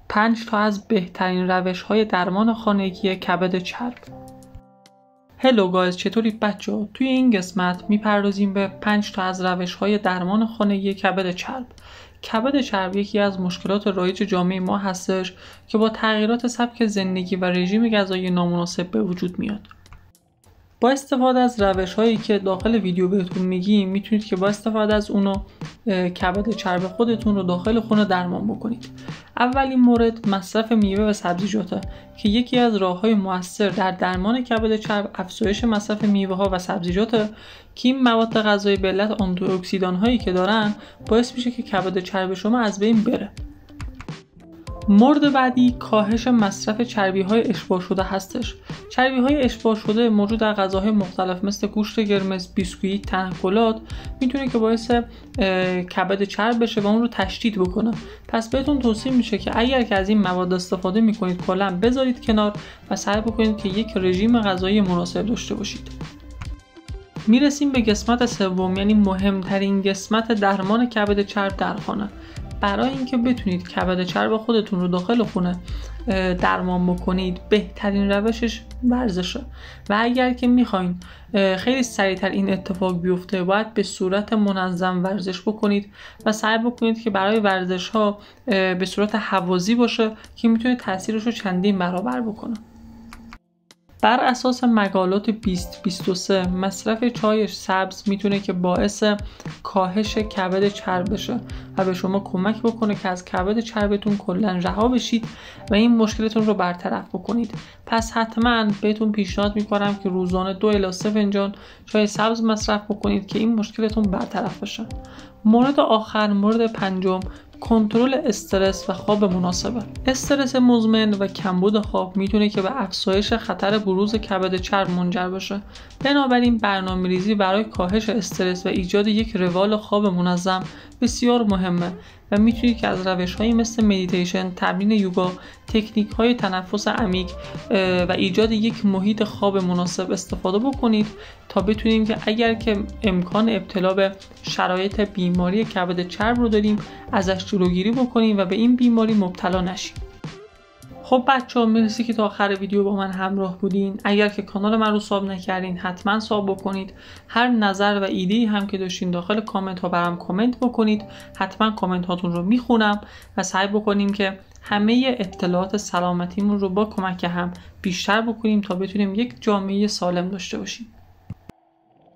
5 تا از بهترین روش‌های درمان خانگی کبد چرب. هلو گایز، چطورید بچه‌ها؟ توی این قسمت میپردازیم به 5 تا از روش‌های درمان خانگی کبد چرب. کبد چرب یکی از مشکلات رایج جامعه ما هستش که با تغییرات سبک زندگی و رژیم غذایی نامناسب به وجود میاد. با استفاده از روش‌هایی که داخل ویدیو بهتون میگیم میتونید که با استفاده از اونو کبد چرب خودتون رو داخل خونه درمان بکنید. اولین مورد مصرف میوه و سبزیجاته که یکی از راه‌های مؤثر در درمان کبد چرب افزایش مصرف میوه‌ها و سبزیجاته که این مواد غذایی به علت آنتی‌اکسیدان‌هایی که دارن باعث میشه که کبد چرب شما از بین بره. مورد بعدی کاهش مصرف چربی‌های اشباع شده هستش. چربی‌های اشباع شده موجود در غذاهای مختلف مثل گوشت قرمز، بیسکویت، تنقلات میتونه که باعث کبد چرب بشه و اون رو تشدید بکنه. پس بهتون توصیه میشه که اگر که از این مواد استفاده میکنید کلاً بذارید کنار و سعی بکنید که یک رژیم غذایی مناسب داشته باشید. میرسیم به قسمت سوم، یعنی مهمترین قسمت درمان کبد چرب در خانه. برای اینکه بتونید کبد چرب خودتون رو داخل خونه درمان بکنید بهترین روشش ورزشه و اگر که میخواین خیلی سریعتر این اتفاق بیفته باید به صورت منظم ورزش بکنید و سعی بکنید که برای ورزش ها به صورت هوازی باشه که میتونه تاثیرش رو چندین برابر بکنه. بر اساس مقالات 2023 مصرف چای سبز میتونه که باعث کاهش کبد چرب بشه و به شما کمک بکنه که از کبد چربتون کلا رها بشید و این مشکلتون رو برطرف بکنید. پس حتما بهتون پیشنهاد میکنم که روزانه 2 الی 3 فنجان چای سبز مصرف بکنید که این مشکلتون برطرف بشه. مورد آخر، مورد پنجم، کنترل استرس و خواب مناسبه. استرس مزمن و کمبود خواب میتونه که به افزایش خطر بروز کبد چرب منجر بشه. بنابراین برنامه‌ریزی برای کاهش استرس و ایجاد یک روال خواب منظم بسیار مهمه و میتونید که از روش‌هایی مثل مدیتیشن، تمرین یوگا، تکنیک‌های تنفس عمیق و ایجاد یک محیط خواب مناسب استفاده بکنید تا بتونیم که اگر که امکان ابتلا به شرایط بیماری کبد چرب رو داریم ازش جلوگیری بکنیم و به این بیماری مبتلا نشیم. خب بچه‌ها، مرسی که تا آخر ویدیو با من همراه بودین. اگر که کانال من رو ساب نکردین حتما ساب بکنید. هر نظر و ایده‌ای هم که داشتین داخل کامنت ها برام کامنت بکنید. حتما کامنت هاتون رو میخونم و سعی بکنیم که همه اطلاعات سلامتیمون رو با کمک هم بیشتر بکنیم تا بتونیم یک جامعه سالم داشته باشیم.